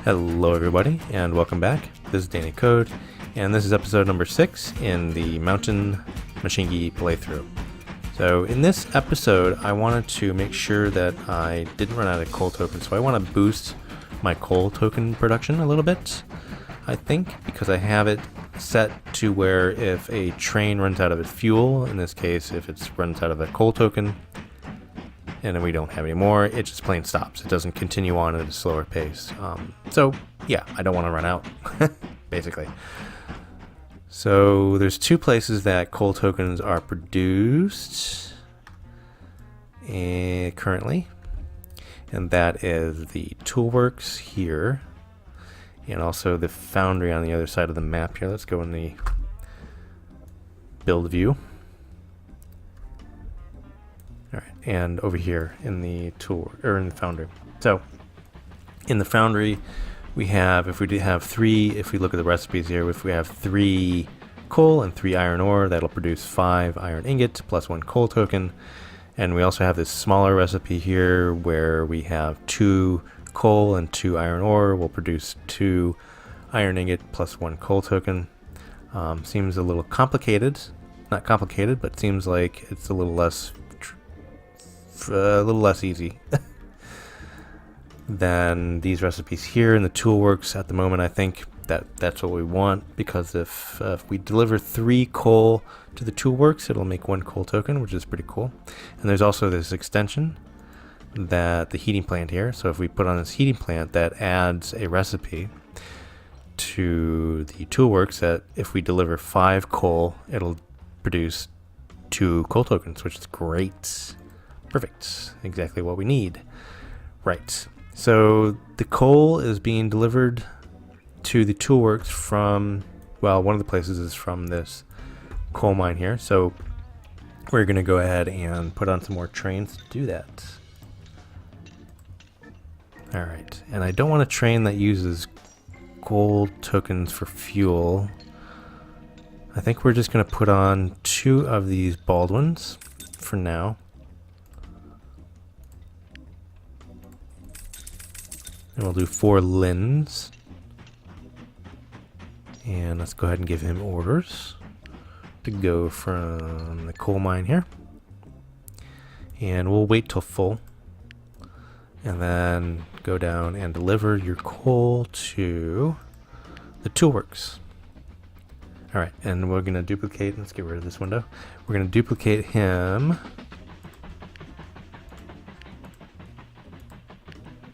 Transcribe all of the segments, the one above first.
Hello everybody and welcome back. This is Danny Code and this is episode number 6 in the Mountain Mashinky playthrough. So in this episode I wanted to make sure that I didn't run out of coal tokens, so I want to boost my coal token production a little bit, I think, because I have it set to where if a train runs out of its fuel, in this case if it runs out of a coal token, and then we don't have any more, it just plain stops. It doesn't continue on at a slower pace. So yeah, I don't want to run out, basically. So there's two places that coal tokens are produced currently, and that is the toolworks here, and also the foundry on the other side of the map here. Let's go in the build view. Alright, and over here in the tool, or in the foundry. So, in the foundry, we have, if we look at the recipes here, if we have 3 coal and 3 iron ore, that'll produce 5 iron ingots plus 1 coal token. And we also have this smaller recipe here where we have 2 coal and 2 iron ore will produce 2 iron ingot plus 1 coal token. Seems a little complicated. Not complicated, but seems like it's a little less easy than these recipes here in the toolworks at the moment. I think that's what we want, because if we deliver 3 coal to the toolworks, it'll make 1 coal token, which is pretty cool. And there's also this extension, that the heating plant here. So if we put on this heating plant, that adds a recipe to the toolworks that if we deliver 5 coal, it'll produce 2 coal tokens, which is great. Perfect. Exactly what we need. Right. So the coal is being delivered to the toolworks from, well, one of the places is from this coal mine here. So we're going to go ahead and put on some more trains to do that. Alright. And I don't want a train that uses gold tokens for fuel. I think we're just going to put on 2 of these Baldwins for now. And we'll do 4 Lins. And let's go ahead and give him orders to go from the coal mine here. And we'll wait till full. And then go down and deliver your coal to the toolworks. Alright, and we're going to duplicate, let's get rid of this window. We're going to duplicate him.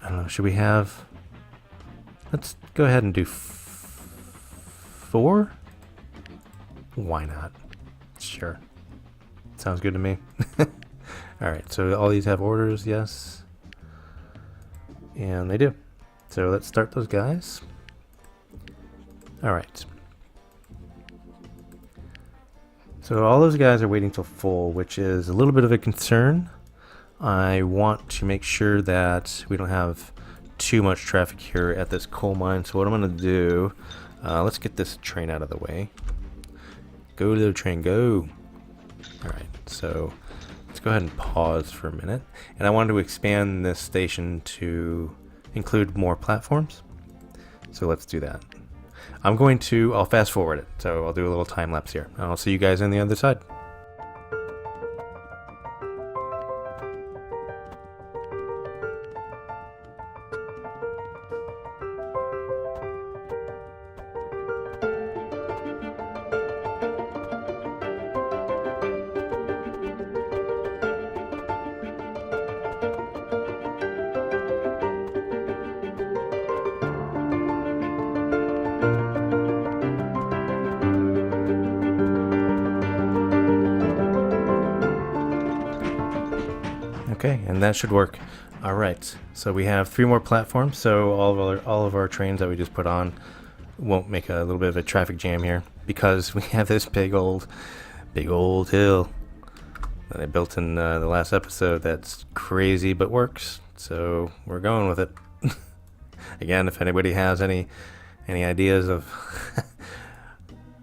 I don't know, should we have, let's go ahead and do 4? Why not? Sure. Sounds good to me. Alright, so all these have orders, yes. And they do. So let's start those guys. Alright. So all those guys are waiting till full, which is a little bit of a concern. I want to make sure that we don't have too much traffic here at this coal mine. So what I'm going to do, let's get this train out of the way. Go to the train, go. Alright, so let's go ahead and pause for a minute. And I wanted to expand this station to include more platforms. So let's do that. I'll fast forward it. So I'll do a little time lapse here. And I'll see you guys on the other side. Okay, and that should work. All right, so we have 3 more platforms. So all of our trains that we just put on won't make a little bit of a traffic jam here, because we have this big old hill that I built in the last episode. That's crazy, but works. So we're going with it. Again, if anybody has any ideas of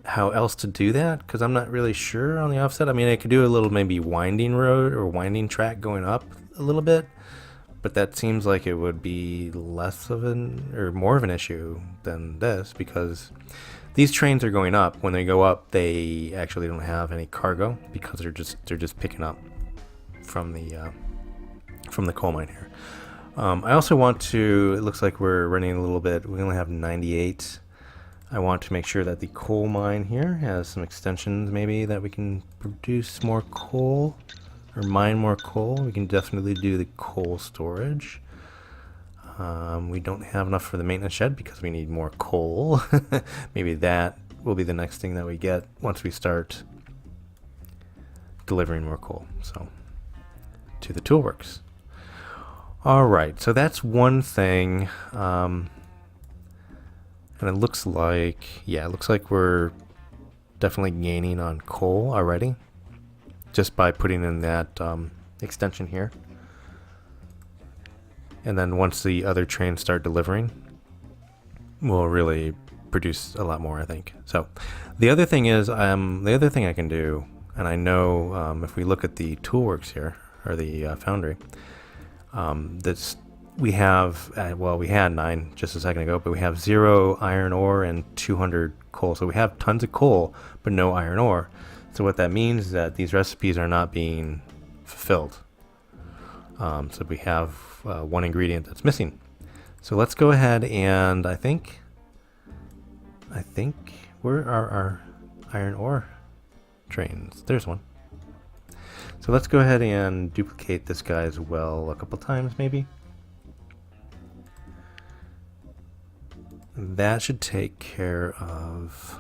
how else to do that, because I'm not really sure on the offset. I mean, I could do a little maybe winding road or winding track going up a little bit, but that seems like it would be less of an, or more of an issue than this, because these trains are going up. When they go up, they actually don't have any cargo because they're just picking up from the coal mine here. I also want to, it looks like we're running a little bit, we only have 98. I want to make sure that the coal mine here has some extensions maybe that we can produce more coal or mine more coal. We can definitely do the coal storage. We don't have enough for the maintenance shed because we need more coal. Maybe that will be the next thing that we get once we start delivering more coal. So to the toolworks. All right, so that's one thing. And it looks like, yeah, it looks like we're definitely gaining on coal already, just by putting in that extension here. And then once the other trains start delivering, we'll really produce a lot more, I think. So the other thing is, the other thing I can do, and I know if we look at the toolworks here, or the foundry, that's we have, well, we had 9 just a second ago, but we have 0 iron ore and 200 coal. So we have tons of coal, but no iron ore. So what that means is that these recipes are not being fulfilled. So we have one ingredient that's missing. So let's go ahead and I think where are our iron ore trains? There's one. So let's go ahead and duplicate this guy as well a couple times maybe. That should take care of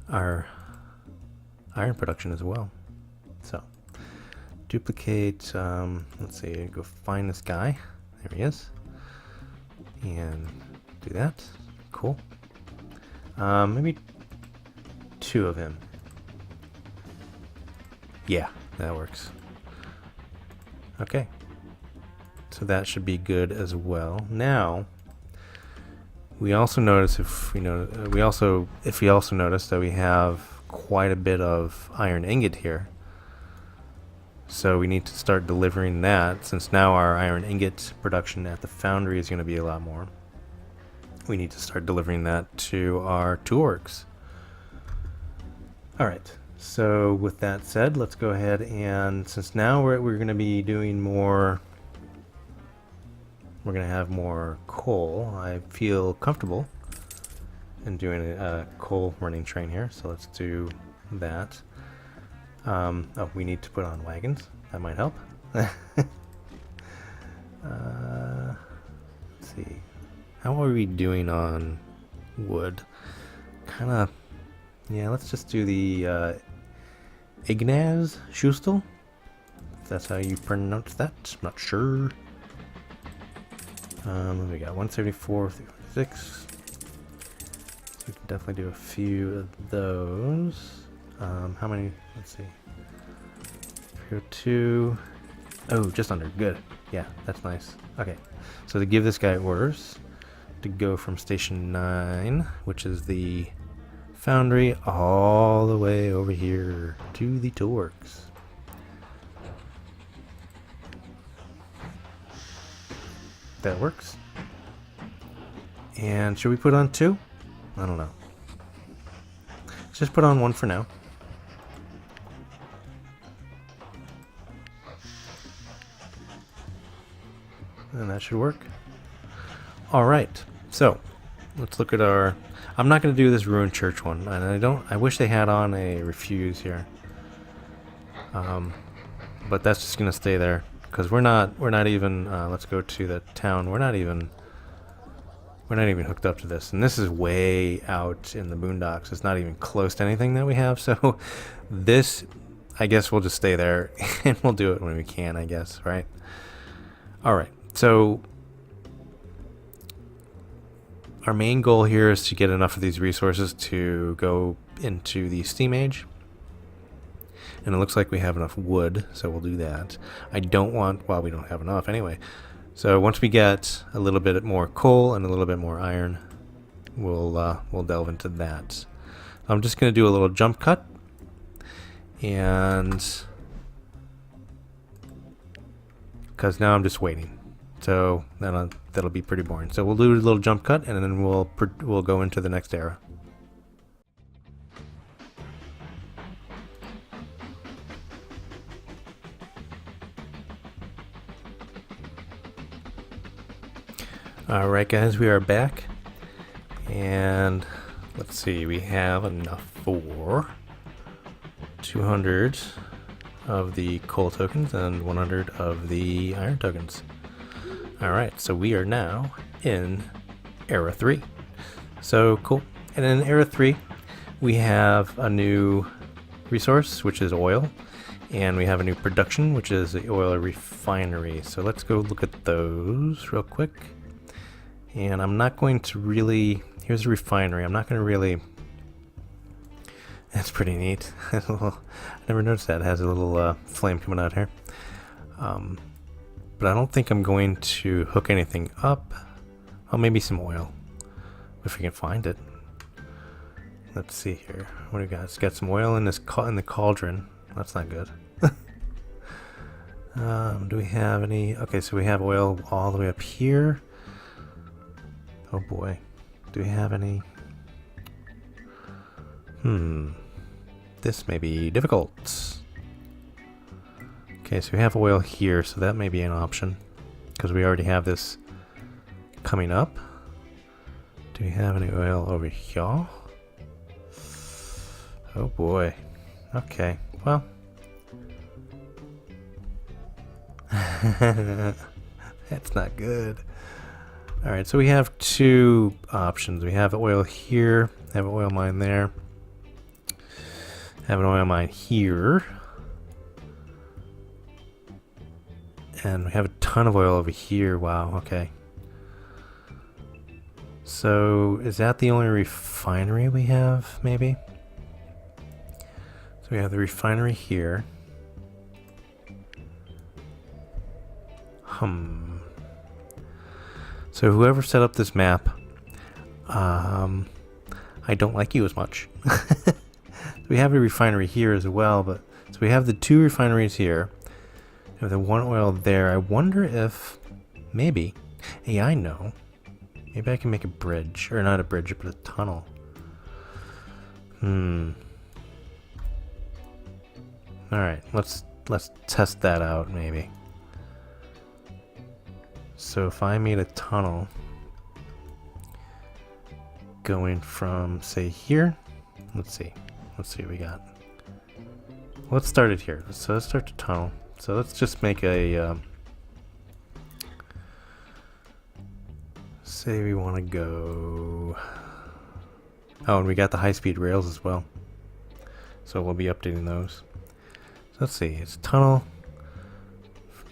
our iron production as well. So duplicate, let's see, go find this guy. There he is. And do that. Cool. Maybe 2 of him. Yeah, that works. Okay. So that should be good as well. Now, we also notice if we also notice that we have quite a bit of iron ingot here. So we need to start delivering that, since now our iron ingot production at the foundry is going to be a lot more. We need to start delivering that to our toolworks. All right. So with that said, let's go ahead and, since now we're going to be doing more, we're going to have more coal. I feel comfortable in doing a coal running train here, so let's do that. Oh, we need to put on wagons. That might help. Let's see. How are we doing on wood? Kind of, yeah, let's just do the Ignaz Schustel, if that's how you pronounce that. I'm not sure. We got 174, 306. So we can definitely do a few of those. How many? Let's see. 302. Oh, just under. Good. Yeah, that's nice. Okay. So to give this guy orders to go from station 9, which is the foundry, all the way over here to the toolworks. That works. And should we put on 2? I don't know. Let's just put on 1 for now. And that should work. Alright, so let's look at our, I'm not going to do this ruined church one, and I wish they had on a refuse here. But that's just going to stay there, because we're not even, let's go to the town, we're not even hooked up to this, and this is way out in the boondocks. It's not even close to anything that we have, so this, I guess we'll just stay there, and we'll do it when we can, I guess, right? Alright, so our main goal here is to get enough of these resources to go into the steam age. And it looks like we have enough wood, so we'll do that. I don't want, well, we don't have enough anyway. So once we get a little bit more coal and a little bit more iron, we'll delve into that. I'm just going to do a little jump cut. And because now I'm just waiting. So that'll be pretty boring. So we'll do a little jump cut, and then we'll go into the next era. Alright guys, we are back, and let's see, we have enough for 200 of the coal tokens and 100 of the iron tokens. Alright, so we are now in Era 3. So cool. And in Era 3, we have a new resource, which is oil, and we have a new production, which is the oil refinery. So let's go look at those real quick. And I'm not going to really... Here's a refinery. I'm not going to really... That's pretty neat. I never noticed that. It has a little flame coming out here. But I don't think I'm going to hook anything up. Oh, maybe some oil. If we can find it. Let's see here. What do we got? It's got some oil in the cauldron. That's not good. Do we have any... Okay, so we have oil all the way up here. Oh boy. Do we have any... This may be difficult. Okay, so we have oil here, so that may be an option. Because we already have this coming up. Do we have any oil over here? Oh boy. Okay, well. That's not good. Alright, so we have two options. We have oil here, have an oil mine there, have an oil mine here, and we have a ton of oil over here. Wow, okay. So, is that the only refinery we have, maybe? So we have the refinery here. So whoever set up this map, I don't like you as much. We have a refinery here as well, but so we have the two refineries here. We have the one oil there. I wonder if maybe, hey, I know, maybe I can make a bridge, or not a bridge, but a tunnel. All right, let's test that out maybe. So if I made a tunnel going from, say, here, let's see what we got. Let's start it here. So let's start the tunnel. So let's just make a, say we want to go, oh, and we got the high-speed rails as well. So we'll be updating those. So let's see, it's a tunnel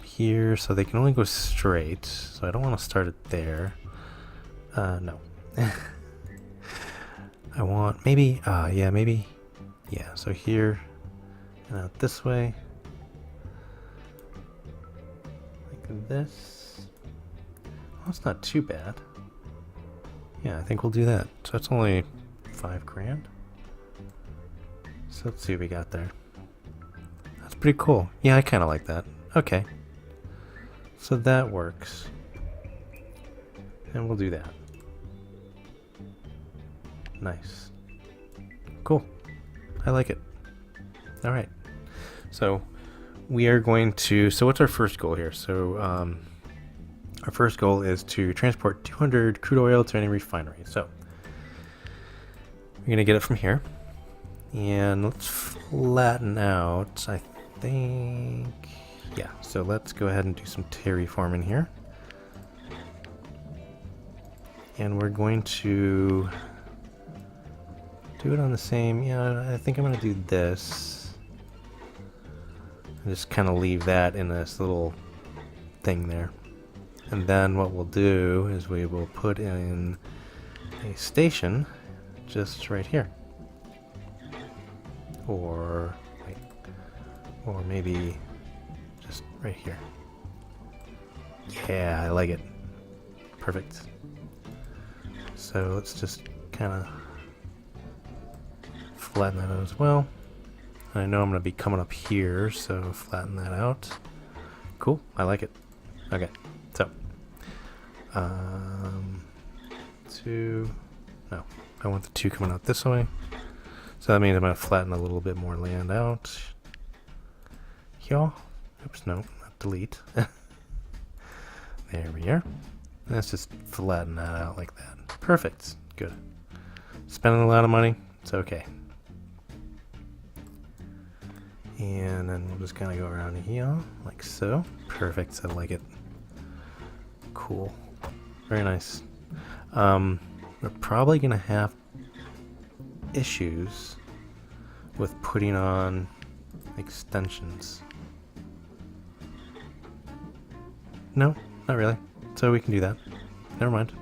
here, so they can only go straight, so I don't want to start it there. No. I want maybe, yeah, maybe, yeah, so here and out this way, like this. Well, that's not too bad. Yeah, I think we'll do that. So that's only 5 grand. So let's see what we got there. That's pretty cool. Yeah, I kind of like that. Okay. So that works. And we'll do that. Nice. Cool. I like it. Alright. So we are going to... So what's our first goal here? So our first goal is to transport 200 crude oil to any refinery. So we're going to get it from here. And let's flatten out, I think... Yeah, so let's go ahead and do some terraforming here. And we're going to do it on the same, yeah, I think I'm going to do this. And just kind of leave that in this little thing there. And then what we'll do is we will put in a station just right here. Or, wait, or maybe just right here. Yeah, I like it. Perfect. So let's just kind of flatten that out as well. I know I'm going to be coming up here, so flatten that out. Cool, I like it. Okay, so no, I want the 2 coming out this way. So that means I'm going to flatten a little bit more land out. Here. Oops, no, not delete. There we are. Let's just flatten that out like that. Perfect. Good. Spending a lot of money. It's okay. And then we'll just kind of go around here like so. Perfect. I like it. Cool. Very nice. We're probably going to have issues with putting on extensions. No, not really. So we can do that. Never mind.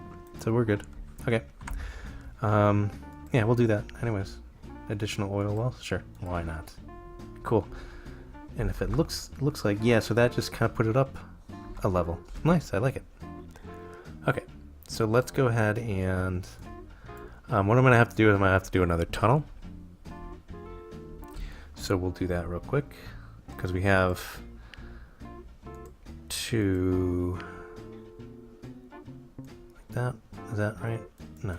So we're good. Okay. Yeah, we'll do that. Anyways, additional oil wells? Sure. Why not? Cool. And if it looks like, yeah, so that just kind of put it up a level. Nice. I like it. Okay. So let's go ahead and what I'm going to have to do is I'm going to have to do another tunnel. So we'll do that real quick because we have 2 like that. Is that right? No.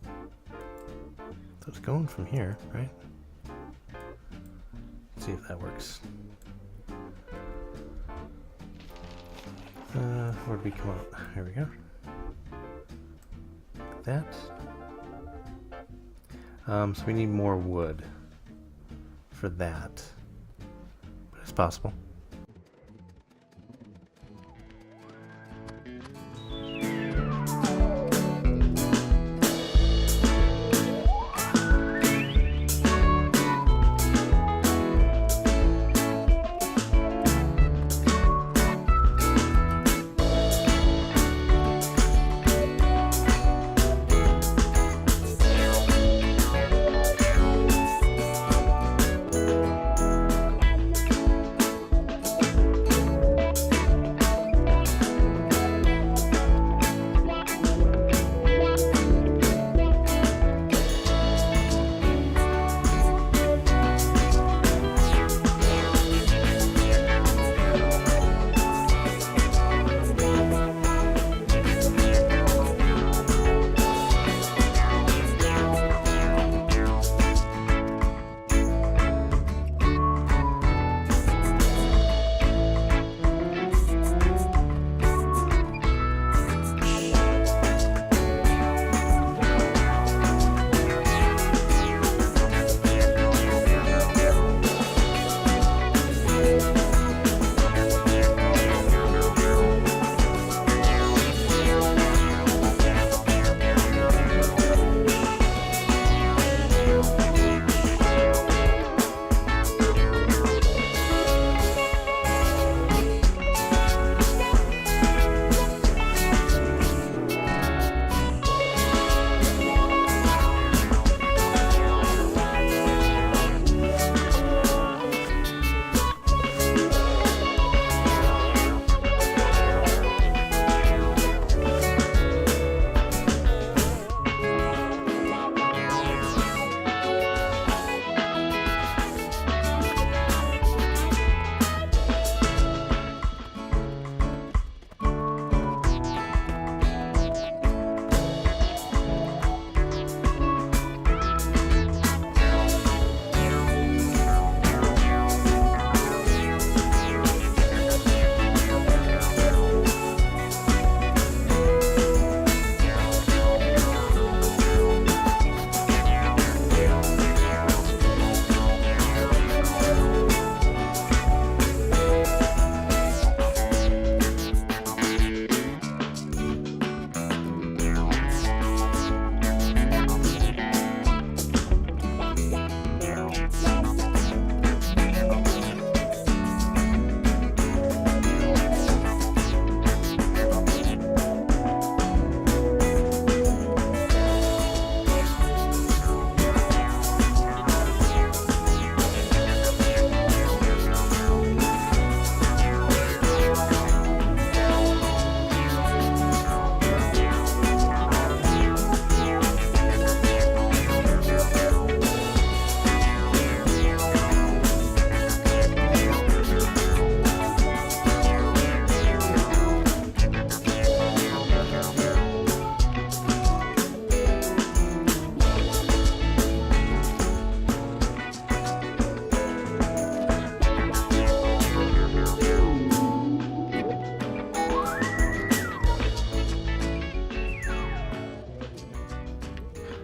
So it's going from here, right? Let's see if that works. Where'd we come out? Here we go. Like that. So we need more wood for that, but it's possible.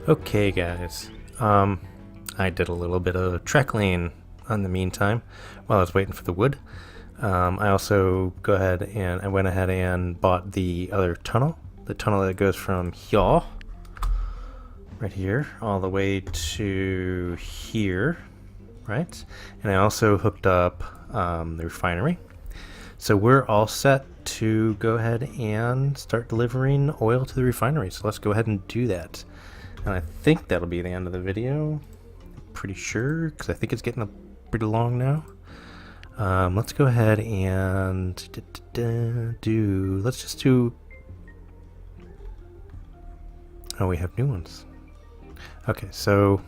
Okay, guys. I did a little bit of track lane in the meantime while I was waiting for the wood. I also I went ahead and bought the other tunnel, the tunnel that goes from here, right here, all the way to here, right? And I also hooked up the refinery. So we're all set to go ahead and start delivering oil to the refinery. So let's go ahead and do that. And I think that'll be the end of the video. Pretty sure, because I think it's getting pretty long now. Let's go ahead and let's just do. Oh, we have new ones. Okay, so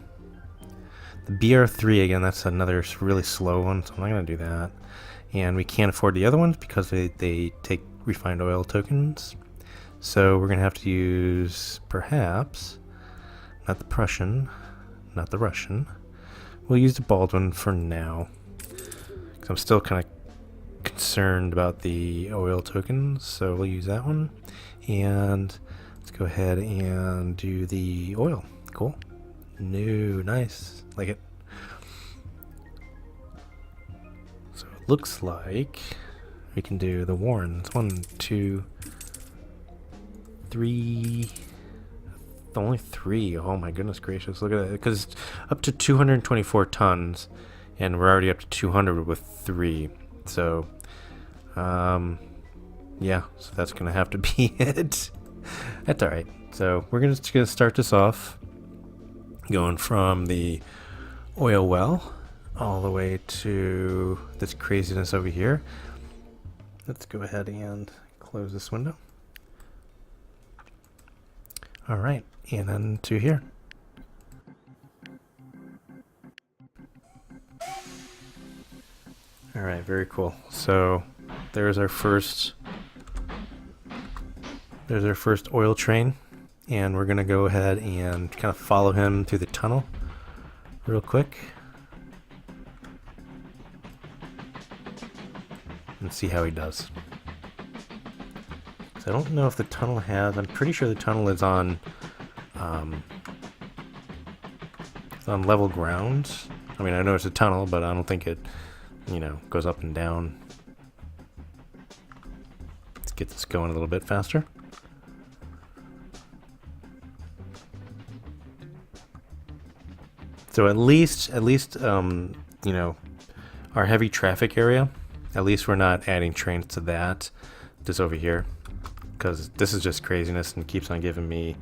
the BR3 again. That's another really slow one, so I'm not gonna do that. And we can't afford the other ones because they take refined oil tokens. So we're gonna have to use perhaps not the Prussian, not the Russian. We'll use the Baldwin for now. Because I'm still kind of concerned about the oil tokens, so we'll use that one. And let's go ahead and do the oil. Cool. No, nice. Like it. So it looks like we can do the Warrens. 1, 2, 3. Only 3. Oh my goodness gracious. Look at it. Because it's up to 224 tons. And we're already up to 200 with 3. So, yeah. So that's going to have to be it. That's alright. So we're just going to start this off. Going from the oil well all the way to this craziness over here. Let's go ahead and close this window. Alright. And then to here. Alright, very cool. So there's our first oil train, and we're gonna go ahead and kind of follow him through the tunnel real quick and see how he does. So I don't know if the tunnel has, I'm pretty sure the tunnel is on it's on level ground. I mean, I know it's a tunnel, but I don't think it, goes up and down. Let's get this going a little bit faster. So at least, our heavy traffic area, at least we're not adding trains to that, just over here, because this is just craziness and keeps on giving me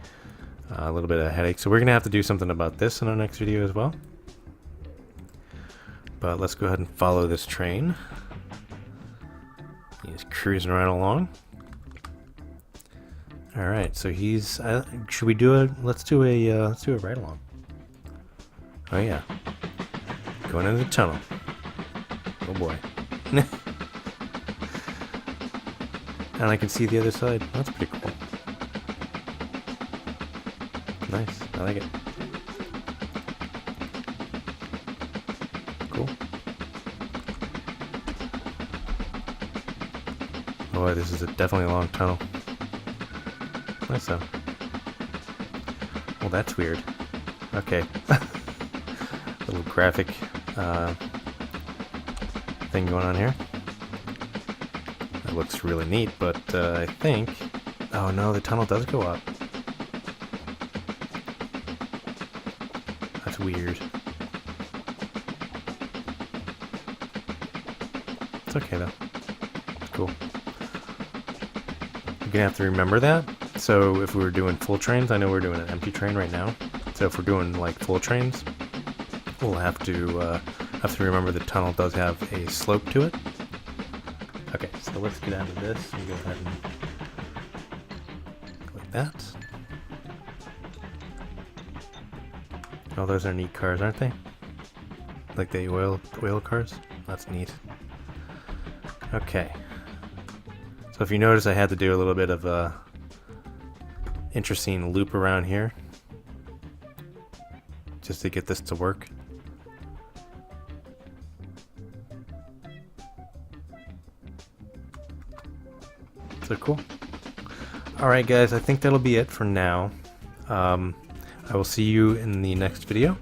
a little bit of a headache. So we're going to have to do something about this in our next video as well. But let's go ahead and follow this train. He's cruising right along. All right, so he's. Should we do a? Let's do a ride along. Oh yeah, going into the tunnel. Oh boy. And I can see the other side. That's pretty cool. Nice, I like it. Cool. Oh, this is definitely a long tunnel. Nice though. Well, that's weird. Okay. Little graphic thing going on here. That looks really neat, but I think... Oh no, the tunnel does go up. That's weird. It's okay though. It's cool. You're gonna have to remember that. So if we were doing full trains, I know we're doing an empty train right now. So if we're doing like full trains, we'll have to remember the tunnel does have a slope to it. Okay, so let's get out of this and go ahead and go like that. Oh, those are neat cars, aren't they? Like the oil cars? That's neat. Okay. So if you notice, I had to do a little bit of a interesting loop around here just to get this to work. So cool. Alright guys, I think that'll be it for now. I will see you in the next video.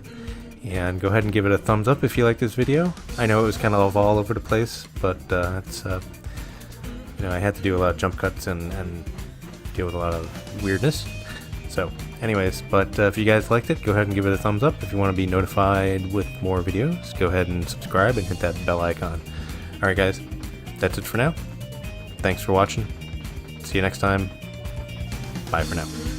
And go ahead and give it a thumbs up if you like this video. I know it was kind of all over the place, but it's I had to do a lot of jump cuts and deal with a lot of weirdness. So anyways, but if you guys liked it, go ahead and give it a thumbs up. If you want to be notified with more videos, go ahead and subscribe and hit that bell icon. Alright guys, that's it for now. Thanks for watching. See you next time. Bye for now.